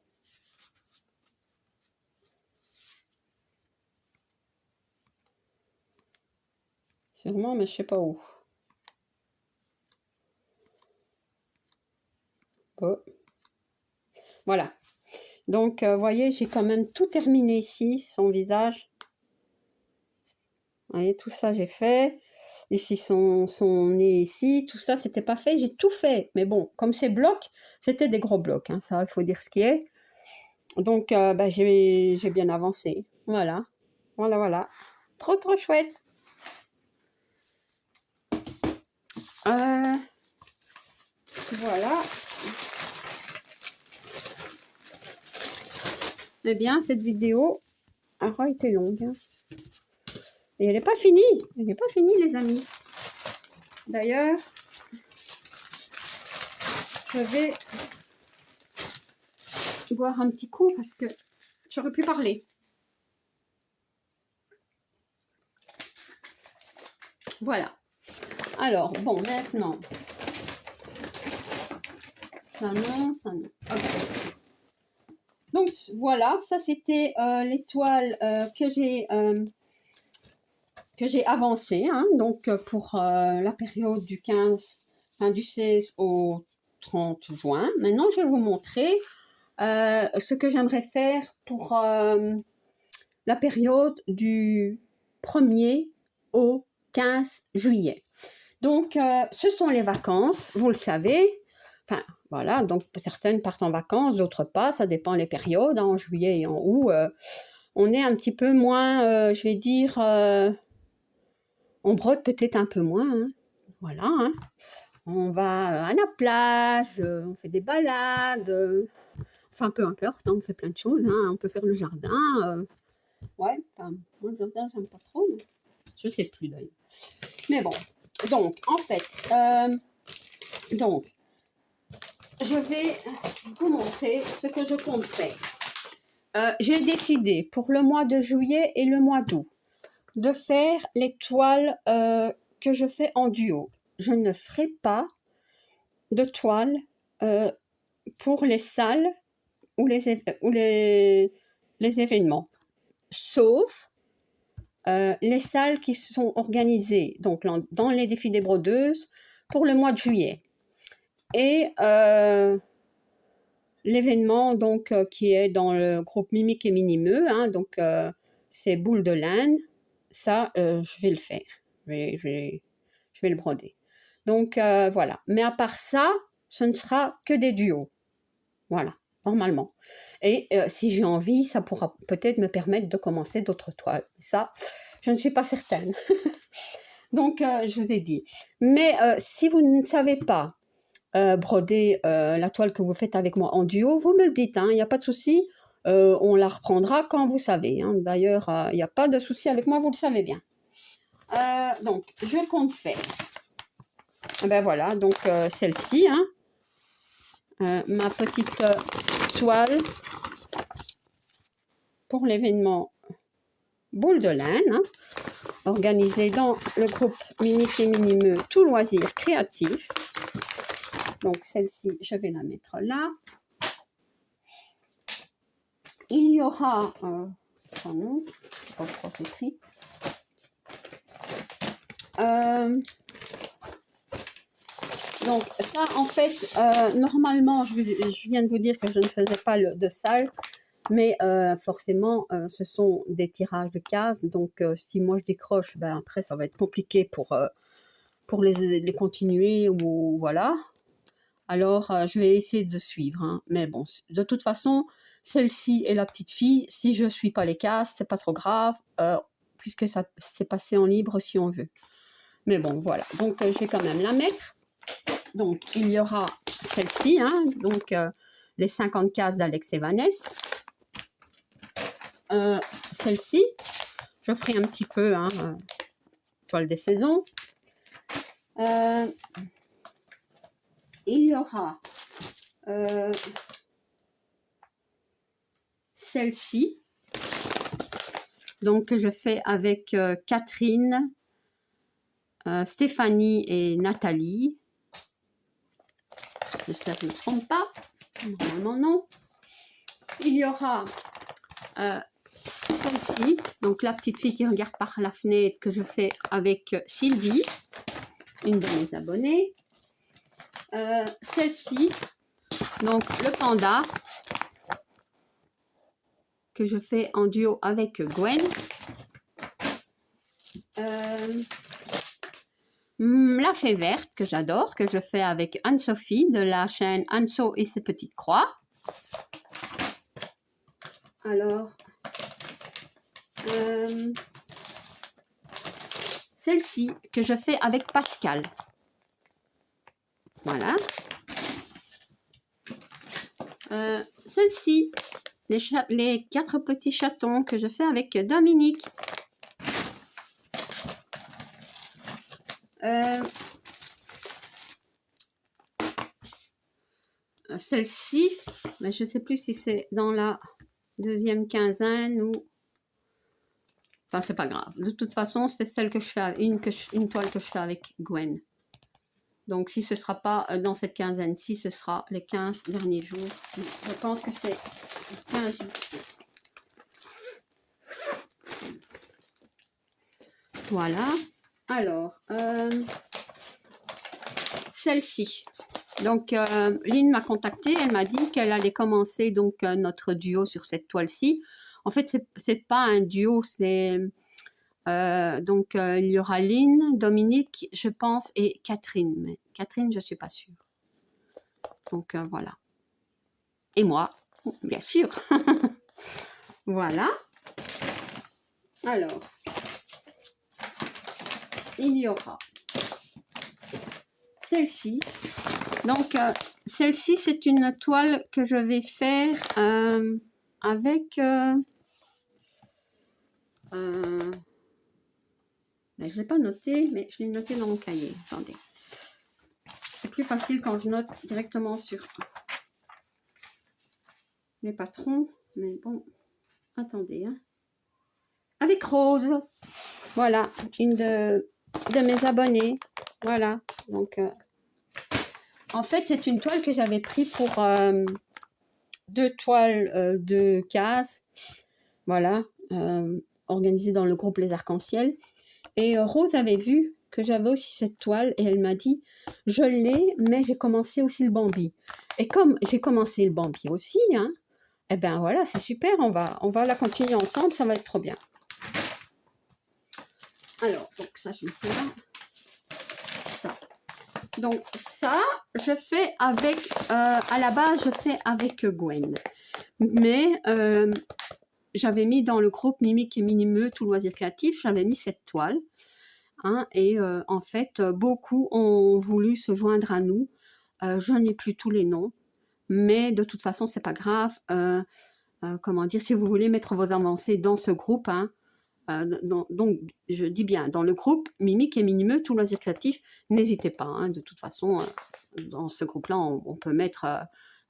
Sûrement, mais je sais pas où. Oh. Voilà. Donc, vous voyez, j'ai quand même tout terminé ici, son visage. Vous voyez, tout ça, j'ai fait. Ici, son nez ici, tout ça, c'était pas fait. J'ai tout fait. Mais bon, comme ces blocs, c'était des gros blocs. Hein, ça, il faut dire ce qui est. Donc, bah, j'ai bien avancé. Voilà. Voilà, voilà. Trop, trop chouette. Voilà. Eh bien, cette vidéo aura été longue. Hein. Et elle n'est pas finie. Elle n'est pas finie, les amis. D'ailleurs, je vais boire un petit coup parce que j'aurais pu parler. Voilà. Alors, bon, maintenant. Ça non, ça non. Okay. Donc, voilà. Ça, c'était l'étoile que j'ai avancée. Hein, donc, pour la période du 15, enfin, du 16 au 30 juin. Maintenant, je vais vous montrer ce que j'aimerais faire pour la période du 1er au 15 juillet. Donc, ce sont les vacances, vous le savez. Enfin, voilà, donc certaines partent en vacances, d'autres pas, ça dépend les périodes. Hein, en juillet et en août, on est un petit peu moins, je vais dire, on brode peut-être un peu moins. Hein, voilà, hein. On va à la plage, on fait des balades, enfin peu importe, hein, on fait plein de choses. Hein, on peut faire le jardin. Ouais, enfin, moi le jardin, j'aime pas trop, mais je sais plus d'ailleurs. Mais bon, donc, en fait, donc, je vais vous montrer ce que je compte faire. J'ai décidé pour le mois de juillet et le mois d'août de faire les toiles que je fais en duo. Je ne ferai pas de toiles pour les salles ou les événements, sauf les salles qui sont organisées donc dans les défis des brodeuses pour le mois de juillet. Et l'événement donc qui est dans le groupe Mimique et Minimeux, hein, donc c'est Boule de laine, ça je vais le faire, je vais le broder. Donc voilà, mais à part ça, ce ne sera que des duos, voilà, normalement. Et si j'ai envie, ça pourra peut-être me permettre de commencer d'autres toiles. Ça, je ne suis pas certaine. Donc je vous ai dit. Mais si vous ne savez pas broder la toile que vous faites avec moi en duo, vous me le dites, il n'y a pas de souci, on la reprendra quand vous savez. Hein. D'ailleurs, il n'y a pas de souci avec moi, vous le savez bien. Donc, je compte faire. Ben voilà, donc celle-ci, hein, ma petite toile pour l'événement boule de laine, hein, organisée dans le groupe Mimique et Minimeux, tout loisir créatif. Donc celle-ci, je vais la mettre là. Il y aura, oh non, pas trop écrit. Donc ça, en fait, normalement, je viens de vous dire que je ne faisais pas de salle, mais forcément, ce sont des tirages de cases. Donc, si moi je décroche, ben, après, ça va être compliqué pour les continuer ou voilà. Alors, je vais essayer de suivre. Hein. Mais bon, de toute façon, celle-ci est la petite fille. Si je ne suis pas les cases, c'est pas trop grave, puisque ça s'est passé en libre si on veut. Mais bon, voilà. Donc, je vais quand même la mettre. Donc, il y aura celle-ci, hein, donc les 50 cases d'Alex et Vanessa. Celle-ci, je ferai un petit peu, hein, toile des saisons. Il y aura celle-ci, donc que je fais avec Catherine, Stéphanie et Nathalie. J'espère que je ne me trompe pas. Normalement, non. Il y aura celle-ci, donc la petite fille qui regarde par la fenêtre, que je fais avec Sylvie, une de mes abonnées. Celle-ci, donc le panda, que je fais en duo avec Gwen. La fée verte, que j'adore, que je fais avec Anne-Sophie de la chaîne Anso et ses petites croix. Alors, celle-ci, que je fais avec Pascal. Voilà. Celle-ci, les 4 petits chatons que je fais avec Dominique. Celle-ci, mais je ne sais plus si c'est dans la deuxième quinzaine ou... Enfin, c'est pas grave. De toute façon, c'est celle que je fais, une toile que je fais avec Gwen. Donc, si ce ne sera pas dans cette quinzaine-ci, ce sera les 15 derniers jours. Je pense que c'est 15 jours. Voilà. Alors, celle-ci. Donc, Lynn m'a contactée. Elle m'a dit qu'elle allait commencer donc notre duo sur cette toile-ci. En fait, c'est pas un duo, c'est... donc, il y aura Lynn, Dominique, je pense, et Catherine. Mais Catherine, je ne suis pas sûre. Donc, voilà. Et moi, bien sûr. Voilà. Alors, il y aura celle-ci. Donc, celle-ci, c'est une toile que je vais faire avec... Ben, je ne l'ai pas noté, mais je l'ai noté dans mon cahier. Attendez. C'est plus facile quand je note directement sur les patrons. Mais bon, attendez. Hein. Avec Rose. Voilà, une de mes abonnées. Voilà. Donc, en fait, c'est une toile que j'avais pris pour 2 toiles de cases. Voilà. Organisées dans le groupe Les Arcs-en-Ciel. Et Rose avait vu que j'avais aussi cette toile et elle m'a dit, je l'ai, mais j'ai commencé aussi le Bambi. Et comme j'ai commencé le Bambi aussi, hein, eh ben voilà, c'est super, on va la continuer ensemble, ça va être trop bien. Alors, donc ça, je mets ça là. Ça. Donc ça, je fais avec, à la base, je fais avec Gwen. Mais j'avais mis dans le groupe Mimique et Minimeux, tout loisir créatif, j'avais mis cette toile. Hein, et en fait, beaucoup ont voulu se joindre à nous. Je n'ai plus tous les noms, mais de toute façon, c'est pas grave. Comment dire, si vous voulez mettre vos avancées dans ce groupe, hein, donc je dis bien, dans le groupe Mimique et Minimeux, tout loisir créatif, n'hésitez pas. Hein, de toute façon, dans ce groupe-là, on peut mettre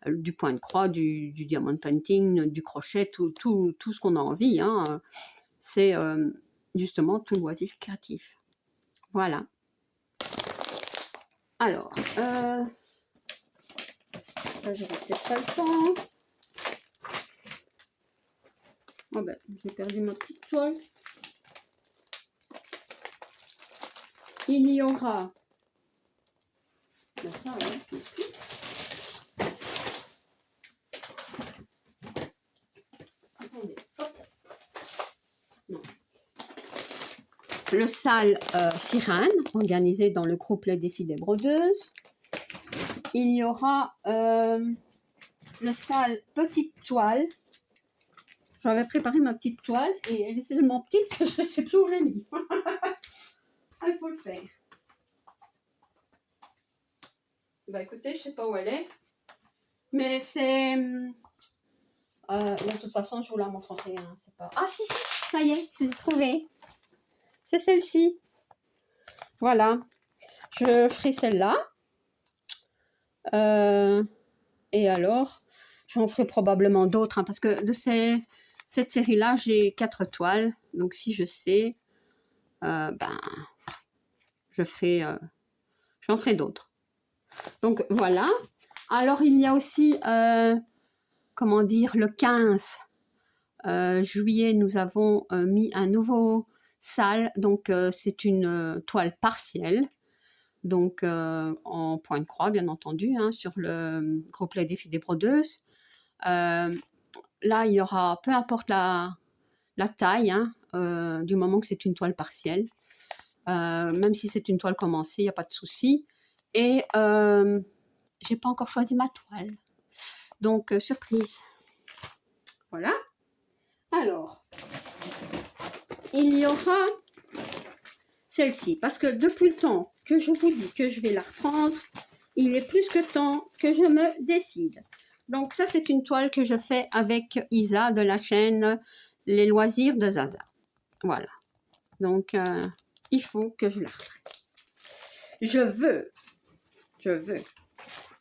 du point de croix, du diamond painting, du crochet, tout ce qu'on a envie. Hein, c'est justement tout loisir créatif. Voilà. Alors, ça, j'aurais peut-être pas le temps. Oh ben, j'ai perdu ma petite toile. Il y aura... Ben ça, ouais. Attendez, hop. Non. Le sale Sirène, organisé dans le groupe Les Défis des Brodeuses. Il y aura le sale Petite Toile. J'avais préparé ma petite toile et elle est tellement petite que je ne sais plus où je l'ai mis. Il faut le faire. Bah écoutez, je ne sais pas où elle est. Mais c'est... de toute façon, je vous la montrerai. Hein, c'est pas... Ah si, ça y est, je l'ai trouvée. C'est celle-ci. Voilà. Je ferai celle-là. Et alors, j'en ferai probablement d'autres. Hein, parce que de cette série-là, j'ai 4 toiles. Donc si je sais, ben, j'en ferai d'autres. Donc voilà. Alors il y a aussi, comment dire, le 15 juillet, nous avons mis un nouveau sale. Donc c'est une toile partielle. Donc en point de croix, bien entendu, hein, sur le groupe Les Défis des Brodeuses. Là, il y aura, peu importe la taille, hein, du moment que c'est une toile partielle. Même si c'est une toile commencée, il n'y a pas de souci. Et j'ai pas encore choisi ma toile. Donc, surprise. Voilà. Alors, il y aura celle-ci. Parce que depuis le temps que je vous dis que je vais la reprendre, il est plus que temps que je me décide. Donc, ça, c'est une toile que je fais avec Isa de la chaîne Les Loisirs de Zaza. Voilà. Donc, il faut que je la reprenne. Je veux.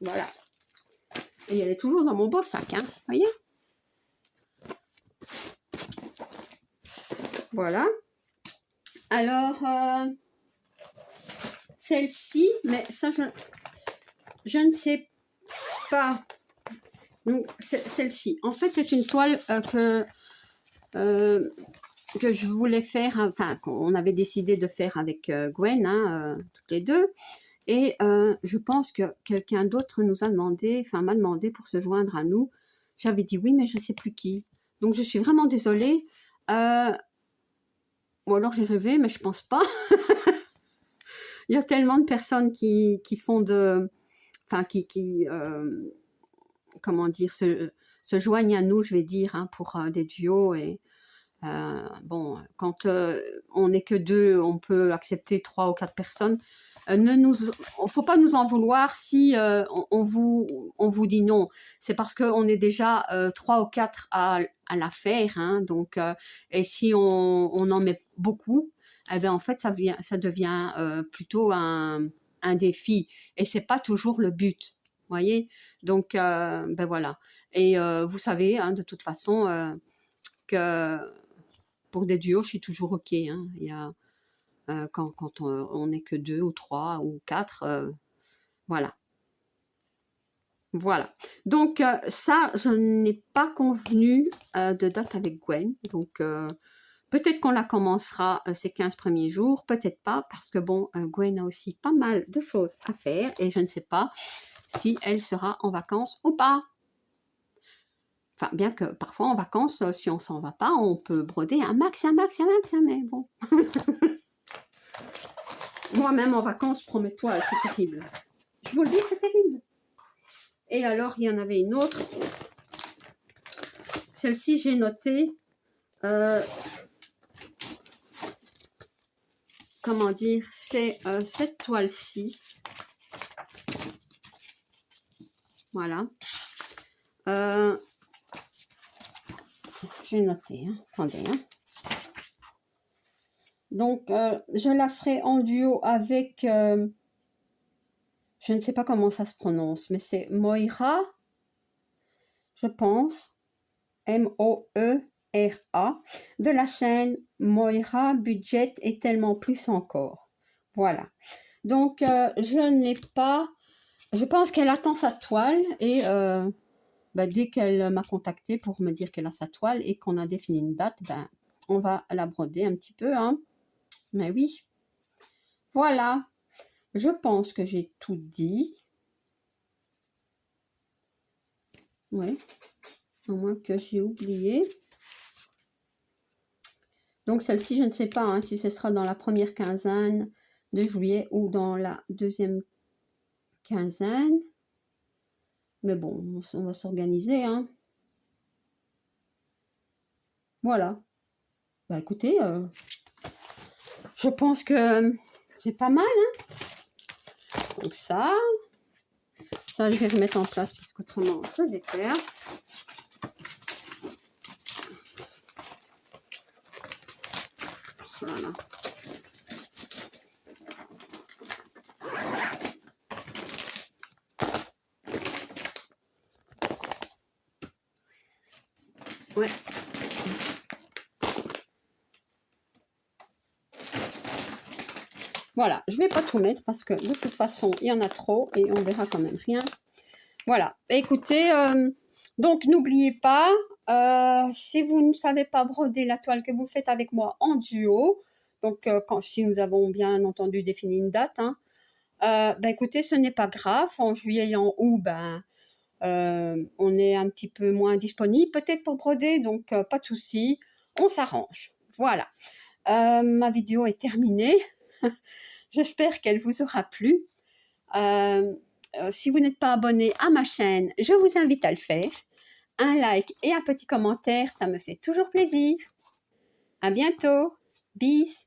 Voilà. Et elle est toujours dans mon beau sac, hein. Voyez? Voilà. Alors, celle-ci, mais ça, je ne sais pas. Donc, celle-ci. En fait, c'est une toile que je voulais faire, enfin, qu'on avait décidé de faire avec Gwen, hein, toutes les deux. Et je pense que quelqu'un d'autre nous a demandé, enfin m'a demandé pour se joindre à nous. J'avais dit oui, mais je ne sais plus qui. Donc je suis vraiment désolée. Ou alors j'ai rêvé, mais je ne pense pas. Il y a tellement de personnes qui font de... Enfin, comment dire, se joignent à nous, je vais dire, hein, pour des duos. Et bon, quand on n'est que 2, on peut accepter 3 ou 4 personnes. Ne faut pas nous en vouloir si on vous dit non. C'est parce qu'on est déjà 3 ou 4 à la faire. Hein, donc, et si on en met beaucoup, eh bien, en fait, ça devient plutôt un défi. Et c'est pas toujours le but. Voyez. Donc, ben voilà. Et vous savez, hein, de toute façon, que pour des duos, je suis toujours OK. Hein. Il y a... quand on n'est que 2 ou 3 ou 4, voilà. Voilà. Donc, ça, je n'ai pas convenu de date avec Gwen. Donc, peut-être qu'on la commencera ces 15 premiers jours, peut-être pas, parce que bon, Gwen a aussi pas mal de choses à faire et je ne sais pas si elle sera en vacances ou pas. Enfin, bien que parfois en vacances, si on s'en va pas, on peut broder un max, mais bon. Moi-même en vacances, je prends mes toiles, c'est terrible. Je vous le dis, c'est terrible. Et alors, il y en avait une autre. Celle-ci, j'ai noté. Comment dire? C'est cette toile-ci. Voilà. J'ai noté. Hein. Attendez. Hein. Donc, je la ferai en duo avec... je ne sais pas comment ça se prononce, mais c'est Moira, je pense. M-O-E-R-A. R-A, de la chaîne Moira Budget et tellement plus encore. Voilà. Donc, je n'ai pas... Je pense qu'elle attend sa toile et dès qu'elle m'a contacté pour me dire qu'elle a sa toile et qu'on a défini une date, on va la broder un petit peu, hein. Mais oui. Voilà. Je pense que j'ai tout dit. Oui. À moins que j'ai oublié. Donc celle-ci, je ne sais pas hein, si ce sera dans la première quinzaine de juillet ou dans la deuxième quinzaine. Mais bon, on va s'organiser. Hein. Voilà. Bah écoutez, je pense que c'est pas mal. Hein. Donc ça, je vais remettre en place parce qu'autrement, je vais perdre. Voilà. Ouais. Voilà, je vais pas tout mettre parce que de toute façon, il y en a trop et on verra quand même rien. Voilà, écoutez, donc n'oubliez pas, si vous ne savez pas broder la toile que vous faites avec moi en duo, donc si nous avons bien entendu défini une date, hein, écoutez, ce n'est pas grave, en juillet et en août, on est un petit peu moins disponible peut-être pour broder, donc pas de souci, on s'arrange. Voilà, ma vidéo est terminée. J'espère qu'elle vous aura plu. Si vous n'êtes pas abonné à ma chaîne, je vous invite à le faire. Un like et un petit commentaire, ça me fait toujours plaisir. À bientôt. Bis.